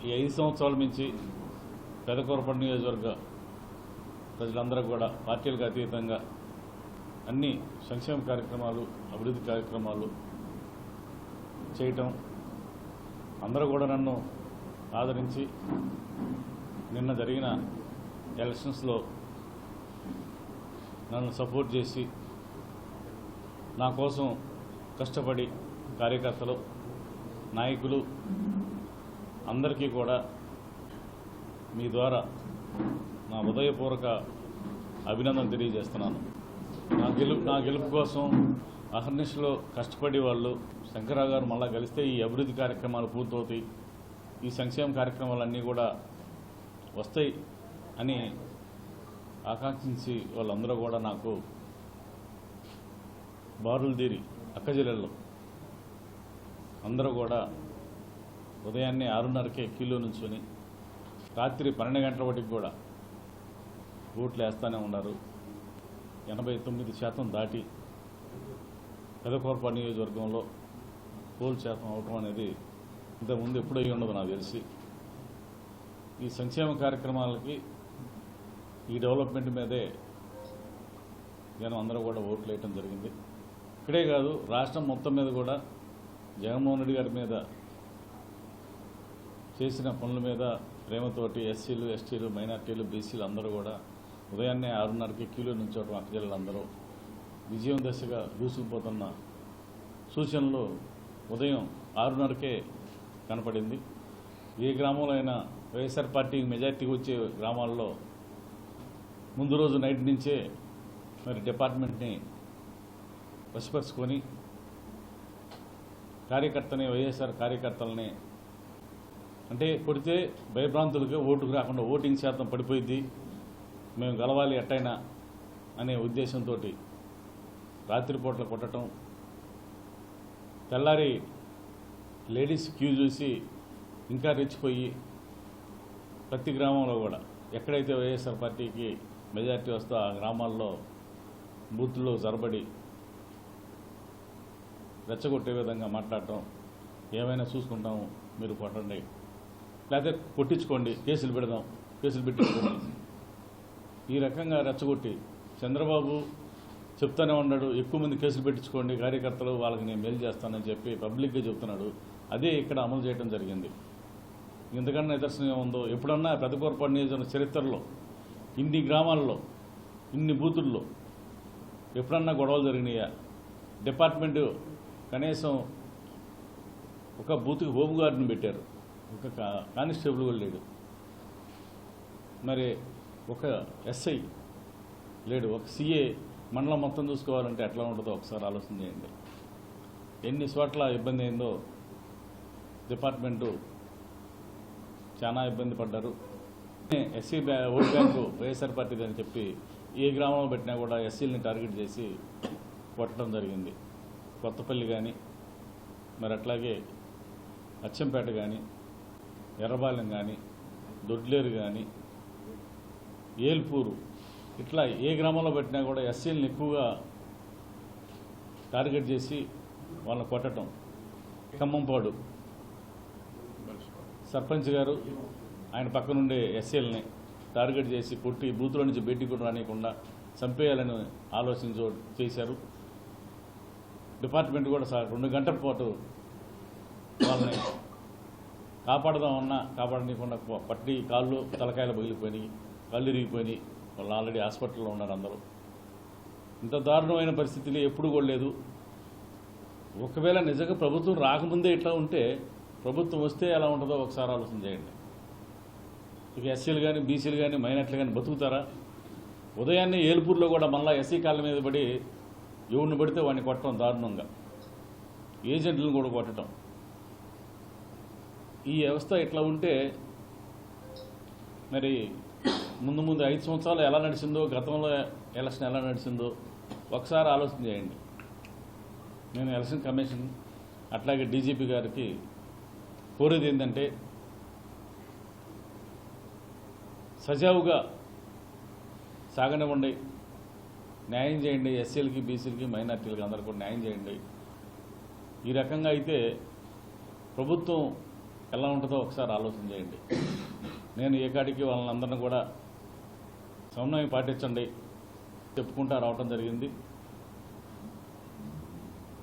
ఈ 5 సంవత్సరాల నుంచి పెదకూరపట్టు నియోజకవర్గ ప్రజలందరూ కూడా పార్టీలకు అతీతంగా అన్ని సంక్షేమ కార్యక్రమాలు అభివృద్ధి కార్యక్రమాలు చేయటం, అందరూ కూడా నన్ను ఆదరించి నిన్న జరిగిన ఎలక్షన్స్లో నన్ను సపోర్ట్ చేసి నా కోసం కష్టపడి కార్యకర్తలు నాయకులు అందరికీ కూడా మీ ద్వారా నా హృదయపూర్వక అభినందన తెలియజేస్తున్నాను. నా గెలుపు కోసం అహర్నిశలో కష్టపడి వాళ్ళు శంకరరావు గారు మళ్ళా కలిస్తే ఈ అభివృద్ధి కార్యక్రమాలు పూర్తవుతాయి, ఈ సంక్షేమ కార్యక్రమాలన్నీ కూడా వస్తాయి అని ఆకాంక్షించి వాళ్ళందరూ కూడా నాకు బారులు తీరి అక్కజిల్లెళ్ళు అందరూ కూడా ఉదయాన్నే 6:30కే క్యూలో నుంచుని రాత్రి 12 గంటల వరకు కూడా ఓట్లు వేస్తూనే ఉన్నారు. 89% దాటి పెదకూరపట్టు నియోజకవర్గంలో పోల్ శాతం అవటం అనేది ఇంతకుముందు ఎప్పుడూ అయ్యి ఉండదు నాకు తెలిసి. ఈ సంక్షేమ కార్యక్రమాలకి ఈ డెవలప్మెంట్ మీదే జనం అందరూ కూడా ఓట్లు వేయటం జరిగింది. ఇక్కడే కాదు, రాష్ట్రం మొత్తం మీద కూడా జగన్మోహన్ రెడ్డి గారి మీద చేసిన పనుల మీద ప్రేమతోటి ఎస్సీలు, ఎస్టీలు, మైనార్టీలు, బీసీలు అందరూ కూడా ఉదయాన్నే 6:30కి క్యూలో నుంచోవడం అక్క జిల్లాలందరూ విజయం దశగా దూసుకుపోతున్న సూచనలు ఉదయం 6:30కే కనపడింది. ఏ గ్రామంలో అయినా వైఎస్ఆర్ పార్టీకి మెజార్టీకి వచ్చే గ్రామాల్లో ముందు రోజు నైట్ నుంచే మరి డిపార్ట్మెంట్ని వశపరుచుకొని వైఎస్ఆర్ కార్యకర్తలని అంటే కొడితే భయభ్రాంతులుగా ఓటుకు రాకుండా ఓటింగ్ శాతం పడిపోయింది, మేము గెలవాలి ఎట్టయినా అనే ఉద్దేశంతో రాత్రిపూట్ల కొట్టడం, తెల్లారి లేడీస్ క్యూ చూసి ఇంకా రెచ్చిపోయి ప్రతి గ్రామంలో కూడా ఎక్కడైతే వైఎస్ఆర్ పార్టీకి మెజార్టీ వస్తో ఆ గ్రామాల్లో బూత్లో జరబడి రెచ్చగొట్టే విధంగా మాట్లాడటం, ఏమైనా చూసుకుంటాము మీరు కొట్టండి లేకపోతే కొట్టించుకోండి, కేసులు పెట్టించుకోండి, ఈ రకంగా రెచ్చగొట్టి చంద్రబాబు చెప్తానే ఉన్నాడు ఎక్కువ మంది కేసులు పెట్టించుకోండి కార్యకర్తలు, వాళ్ళకి నేను మేలు చేస్తానని చెప్పి పబ్లిక్గా చెప్తున్నాడు. అదే ఇక్కడ అమలు చేయడం జరిగింది. ఇంతకన్నా నిదర్శనం ఏముందో? ఎప్పుడన్నా పెదకూరపట్టు నియోజకవర్గ చరిత్రలో ఇన్ని గ్రామాల్లో ఇన్ని బూతుల్లో ఎప్పుడన్నా గొడవలు జరిగినాయా? డిపార్ట్మెంటు కనీసం ఒక బూత్కి హోంగార్డుని పెట్టారు, ఒక కానిస్టేబుల్ కూడా లేడు, మరి ఒక ఎస్ఐ లేడు, ఒక సిఏ మండలం మొత్తం చూసుకోవాలంటే ఎట్లా ఉంటుందో ఒకసారి ఆలోచన చేయండి. ఎన్ని చోట్ల ఇబ్బంది అయిందో డిపార్ట్మెంటు చాలా ఇబ్బంది పడ్డారు. ఎస్సీ ఓట్ బ్యాంకు వైఎస్ఆర్ పార్టీది అని చెప్పి ఏ గ్రామంలో పెట్టినా కూడా ఎస్సీలని టార్గెట్ చేసి కొట్టడం జరిగింది. కొత్తపల్లి కానీ మరి అట్లాగే అచ్చంపేట కానీ ఎర్రబాలెం కానీ దొడ్లేరు కానీ ఏల్పూరు ఇట్లా ఏ గ్రామంలో పెట్టినా కూడా ఎస్సీలను ఎక్కువగా టార్గెట్ చేసి వాళ్ళని కొట్టడం. ఖమ్మంపాడు సర్పంచ్ గారు ఆయన పక్కనుండే ఎస్సీలని టార్గెట్ చేసి కొట్టి బూతుల నుంచి బయటికి కూడా రానియకుండా చంపేయాలని చేశారు. డిపార్ట్మెంట్ కూడా 2 గంటల పాటు వాళ్ళని కాపాడదామన్నా కాపాడనీయకుండా పట్టి కాళ్ళు తలకాయలు పగిలిపోయినాయి, కళ్ళు ఇరిగిపోయినాయి. వాళ్ళు ఆల్రెడీ హాస్పిటల్లో ఉన్నారు అందరూ. ఇంత దారుణమైన పరిస్థితులు ఎప్పుడు కూడా లేదు. ఒకవేళ నిజంగా ప్రభుత్వం రాకముందే ఇట్లా ఉంటే ప్రభుత్వం వస్తే ఎలా ఉంటుందో ఒకసారి ఆలోచన చేయండి. ఇక ఎస్సీలు కానీ బీసీలు కానీ మైనార్టీలు కానీ బతుకుతారా? ఉదయాన్నే ఏల్పూర్లో కూడా మళ్ళీ ఎస్సీ కాళ్ళ మీద పడి ఎవరిని పడితే వాడిని కొట్టడం దారుణంగా, ఏజెంట్లను కూడా కొట్టడం. ఈ వ్యవస్థ ఇట్లా ఉంటే మరి ముందు 5 సంవత్సరాలు ఎలా నడిచిందో, గతంలో ఎలక్షన్ ఎలా నడిచిందో ఒకసారి ఆలోచన చేయండి. నేను ఎలక్షన్ కమిషన్ అట్లాగే డీజీపీ గారికి కోరేది ఏంటంటే సజావుగా సాగనివ్వండి, న్యాయం చేయండి. ఎస్సీలకి, బీసీలకి, మైనార్టీలకి అందరికీ కూడా న్యాయం చేయండి. ఈ రకంగా అయితే ప్రభుత్వం ఎలా ఉంటుందో ఒకసారి ఆలోచన చేయండి. నేను ఏ కాడికి వాళ్ళందరినీ కూడా సమన్వయం పాటించండి చెప్పుకుంటా రావటం జరిగింది.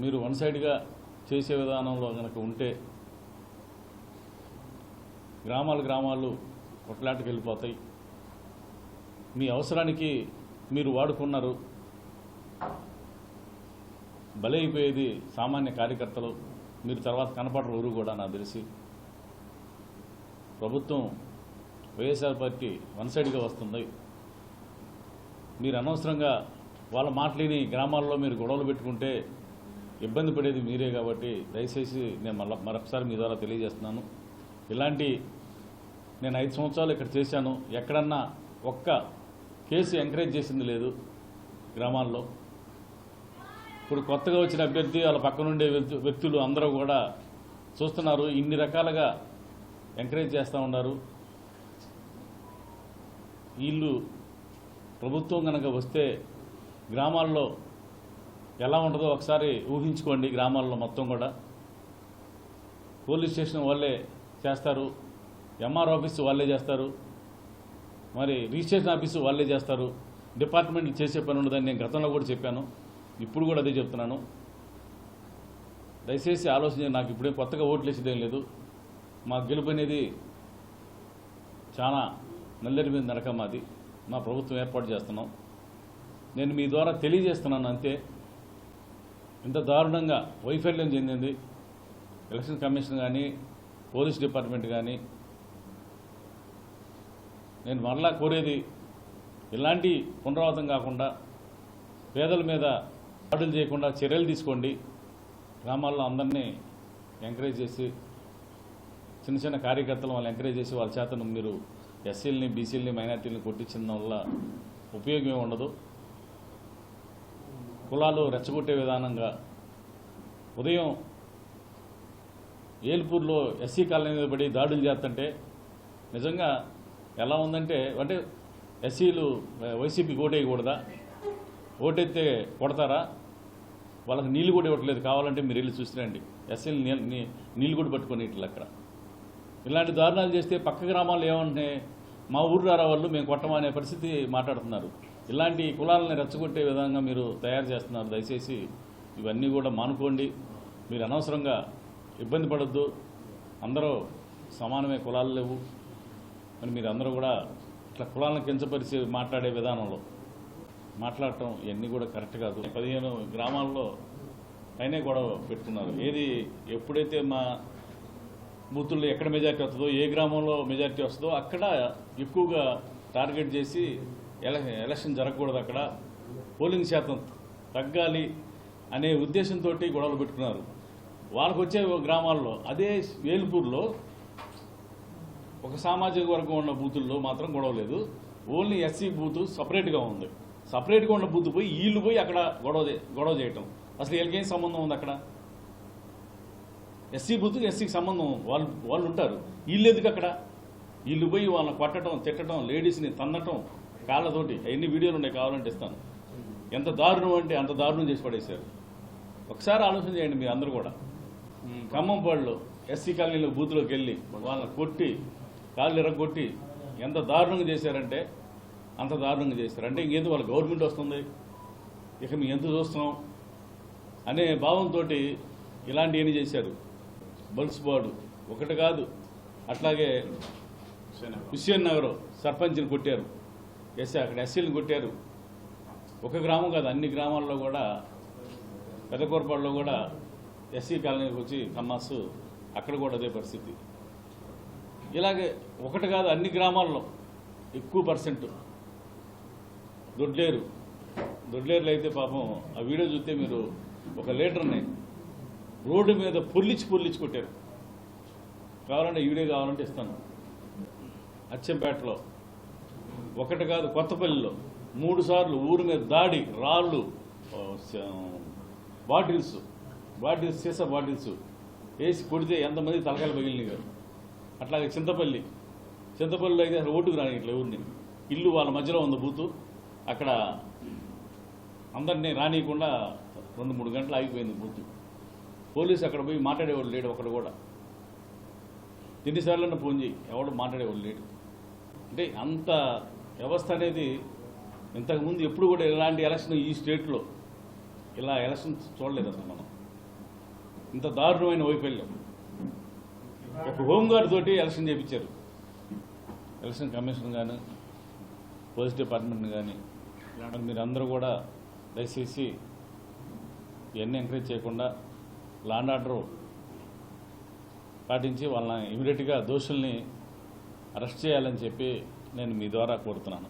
మీరు వన్ సైడ్గా చేసే విధానంలో కనుక ఉంటే గ్రామాలు కొట్లాటకి వెళ్ళిపోతాయి. మీ అవసరానికి మీరు వాడుకున్నారు, బలైపోయేది సామాన్య కార్యకర్తలు. మీరు తర్వాత కనపడరు ఊరు కూడా. నాకు తెలిసి ప్రభుత్వం వైఎస్ఆర్ పార్టీ వన్ సైడ్గా వస్తుంది. మీరు అనవసరంగా వాళ్ళ మాటలేని గ్రామాల్లో మీరు గొడవలు పెట్టుకుంటే ఇబ్బంది పడేది మీరే. కాబట్టి దయచేసి నేను మరొకసారి మీ ద్వారా తెలియజేస్తున్నాను, ఇలాంటి నేను 5 సంవత్సరాలు ఇక్కడ చేశాను, ఎక్కడన్నా ఒక్క కేసు ఎంకరేజ్ చేసింది లేదు గ్రామాల్లో. ఇప్పుడు కొత్తగా వచ్చిన అభ్యర్థి వాళ్ళ పక్కనుండే వ్యక్తులు అందరూ కూడా చూస్తున్నారు, ఇన్ని రకాలుగా ఎంకరేజ్ చేస్తూ ఉన్నారు. వీళ్ళు ప్రభుత్వం కనుక వస్తే గ్రామాల్లో ఎలా ఉంటుందో ఒకసారి ఊహించుకోండి. గ్రామాల్లో మొత్తం కూడా పోలీస్ స్టేషన్ వాళ్ళే చేస్తారు, ఎంఆర్ ఆఫీసు వాళ్ళే చేస్తారు, మరి రిజిస్ట్రేషన్ ఆఫీసు వాళ్ళే చేస్తారు. డిపార్ట్మెంట్లు చేసే పని ఉండదని నేను గతంలో కూడా చెప్పాను, ఇప్పుడు కూడా అదే చెప్తున్నాను. దయచేసి ఆలోచన. నాకు ఇప్పుడే కొత్తగా ఓట్లు వేసేదేం లేదు. మా గెలుపు అనేది చాలా నల్లేరు మీద నడక మాది. మా ప్రభుత్వం ఏర్పాటు చేస్తున్నాం. నేను మీ ద్వారా తెలియజేస్తున్నాను అంతే. ఇంత దారుణంగా వైఫల్యం చెందింది ఎలక్షన్ కమిషన్ కానీ పోలీస్ డిపార్ట్మెంట్ కానీ. నేను మరలా కోరేది ఇలాంటి పునరావృతం కాకుండా పేదల మీద దాడులు చేయకుండా చర్యలు తీసుకోండి. గ్రామాల్లో అందరినీ ఎంకరేజ్ చేసి చిన్న చిన్న కార్యకర్తలు వాళ్ళు ఎంకరేజ్ చేసి వాళ్ళ చేతను మీరు ఎస్సీలని బీసీలని మైనార్టీలని కొట్టించిన వల్ల ఉపయోగం ఉండదు. కులాలు రెచ్చగొట్టే విధానంగా ఉదయం ఏల్పూర్లో ఎస్సీ కాలనీ మీద పడి దాడులు చేస్తుంటే నిజంగా ఎలా ఉందంటే, అంటే ఎస్సీలు వైసీపీకి ఓటేయకూడదా? ఓటైతే కొడతారా? వాళ్ళకి నీళ్ళు కూడా ఇవ్వట్లేదు. కావాలంటే మీరు వెళ్ళి చూసిరండి, ఎస్సీలు నీళ్ళు కూడా పట్టుకొని ఇట్లా అక్కడ. ఇలాంటి దారుణాలు చేస్తే పక్క గ్రామాల్లో ఏమంటే మా ఊరు రారా వాళ్ళు మేము కొట్టమనే పరిస్థితి మాట్లాడుతున్నారు. ఇలాంటి కులాలను రెచ్చగొట్టే విధంగా మీరు తయారు చేస్తున్నారు. దయచేసి ఇవన్నీ కూడా మానుకోండి. మీరు అనవసరంగా ఇబ్బంది పడొద్దు. అందరూ సమానమే, కులాలు లేవు. మరి మీరు అందరూ కూడా ఇట్లా కులాలను కించపరిచి మాట్లాడే విధానంలో మాట్లాడటం ఇవన్నీ కూడా కరెక్ట్ కాదు. 15 గ్రామాల్లో అయినా గొడవ పెట్టుకున్నారు. ఏది ఎప్పుడైతే మా బూతుల్లో ఎక్కడ మెజార్టీ వస్తుందో, ఏ గ్రామంలో మెజార్టీ వస్తుందో అక్కడ ఎక్కువగా టార్గెట్ చేసి ఎలక్షన్ జరగకూడదు, అక్కడ పోలింగ్ శాతం తగ్గాలి అనే ఉద్దేశంతో గొడవలు పెట్టుకున్నారు. వాళ్ళకు వచ్చే గ్రామాల్లో అదే వేల్పూర్లో ఒక సామాజిక వర్గం ఉన్న బూతుల్లో మాత్రం గొడవ లేదు. ఓన్లీ ఎస్సీ బూత్ సపరేట్గా ఉంది. సపరేట్గా ఉన్న బూత్ పోయి వీళ్ళు పోయి అక్కడ గొడవ చేయటం. అసలు వీళ్ళకేం సంబంధం ఉంది అక్కడ? ఎస్సీ బూత్కి ఎస్సీకి సంబంధం, వాళ్ళు ఉంటారు. వీళ్ళు ఎందుకు అక్కడ? వీళ్ళు పోయి వాళ్ళని కొట్టడం, తిట్టడం, లేడీస్ని తన్నటం కాళ్ళతోటి. అవన్నీ వీడియోలు ఉన్నాయి, కావాలంటే ఇస్తాను. ఎంత దారుణం అంటే అంత దారుణం చేసి పడేశారు. ఒకసారి ఆలోచన చేయండి మీరు అందరూ కూడా. ఖమ్మం పాడులో ఎస్సీ కాలనీలో బూత్లోకి వెళ్ళి వాళ్ళని కొట్టి కాళ్ళు ఎరగొట్టి ఎంత దారుణంగా చేశారంటే అంత దారుణంగా చేశారు. అంటే ఇంకేందుకు వాళ్ళ గవర్నమెంట్ వస్తుంది, ఇక మేము ఎంత చూస్తున్నాం అనే భావంతో ఇలాంటివన్నీ చేశారు. బల్స్బాడు ఒకటి కాదు, అట్లాగే హుస్సేన్ నగర్ సర్పంచ్ని కొట్టారు, అక్కడ ఎస్సీలను కొట్టారు. ఒక గ్రామం కాదు, అన్ని గ్రామాల్లో కూడా, పెద్దకోరపాడులో కూడా ఎస్సీ కాలనీకి వచ్చి కమ్మాస్, అక్కడ కూడా అదే పరిస్థితి. ఇలాగే ఒకటి కాదు, అన్ని గ్రామాల్లో ఎక్కువ పర్సెంట్. దొడ్లేరులో అయితే పాపం ఆ వీడియో చూస్తే మీరు ఒక లీటర్ని రోడ్డు మీద పొర్లిచి కొట్టారు. కావాలంటే ఈ వీడియో కావాలంటే ఇస్తాను. అచ్చంపేటలో ఒకటి కాదు, కొత్తపల్లిలో 3 సార్లు ఊరి మీద దాడి, రాళ్ళు, బాటిల్స్ సీసా బాటిల్స్ వేసి కొడితే ఎంతమంది తలకాయలు పగిలినాయి. అట్లాగే చింతపల్లిలో అయితే అసలు ఓటుకు రాని ఇట్లా ఊరిని, ఇల్లు వాళ్ళ మధ్యలో ఉంది బూతు, అక్కడ అందరినీ రానియకుండా 2-3 గంటలు ఆగిపోయింది బూతు. పోలీసు అక్కడ పోయి మాట్లాడేవాడు లేడు ఒకడు కూడా. ఎన్నిసార్లు ఫోన్ చేయి, ఎవడు మాట్లాడేవాళ్ళు లేడు. అంటే అంత వ్యవస్థ అనేది ఇంతకుముందు ఎప్పుడు కూడా ఇలాంటి ఎలక్షన్ ఈ స్టేట్లో ఇలా ఎలక్షన్ చూడలేదు అసలు మనం. ఇంత దారుణమైన వైఫల్యం. ఒక హోంగార్డ్ తోటి ఎలక్షన్ చేయించారు. ఎలక్షన్ కమిషన్ కానీ పోలీస్ డిపార్ట్మెంట్ కానీ మీరు అందరూ కూడా దయచేసి ఇవన్నీ ఎంకరేజ్ చేయకుండా లా అండ్ ఆర్డర్ పాటించి వాళ్ళని ఇమీడియట్గా దోషుల్ని అరెస్ట్ చేయాలని చెప్పి నేను మీ ద్వారా కోరుతున్నాను.